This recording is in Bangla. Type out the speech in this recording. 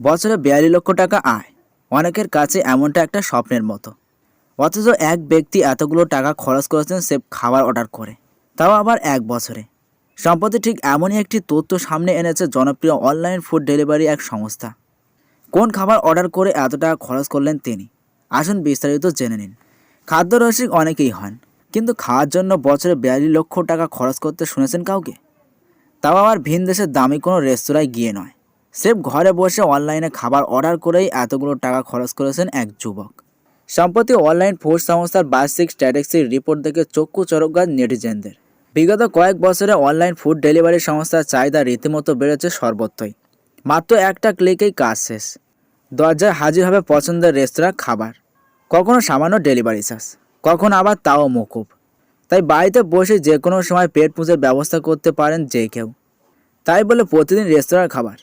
বছরে ৪২ লক্ষ টাকা আয় অনেকের কাছে এমনটা একটা স্বপ্নের মতো। অথচ এক ব্যক্তি এতগুলো টাকা খরচ করেছেন সেফ খাবার অর্ডার করে, তাও আবার এক বছরে। সম্প্রতি ঠিক এমনই একটি তথ্য সামনে এনেছে জনপ্রিয় অনলাইন ফুড ডেলিভারি এক সংস্থা। কোন খাবার অর্ডার করে এত টাকা খরচ করলেন তিনি? আসুন বিস্তারিত জেনে নিন। খাদ্যরসিক অনেকেই হন, কিন্তু খাওয়ার জন্য বছরে ৪২ লক্ষ টাকা খরচ করতে শুনেছেন কাউকে? তাও আবার ভিন দেশের দামি কোনো রেস্তোরাঁয় গিয়ে নয়। সেফ ঘরে বসে অনলাইনে খাবার অর্ডার করেই এতগুলো টাকা খরচ করেছেন এক যুবক। সম্প্রতি অনলাইন ফুড সংস্থার বার্ষিক স্ট্যাটিস্টিক্স রিপোর্ট দেখে চক্ষু চড়ক গাছ নেটিজেনদের। বিগত কয়েক বছরে অনলাইন ফুড ডেলিভারি সংস্থার চাহিদা রীতিমতো বেড়েছে সর্বত্রই। মাত্র একটা ক্লিকেই কাজ শেষ। দরজায় হাজির হবে পছন্দের রেস্তোরাঁ খাবার। কখনো সামান্য ডেলিভারি চার্জ, কখনো আবার তাও মকুব। তাই বাড়িতে বসে যে কোনো সময় পেট পুজোর ব্যবস্থা করতে পারেন যে কেউ। তাই বলে প্রতিদিন রেস্তোরাঁর খাবার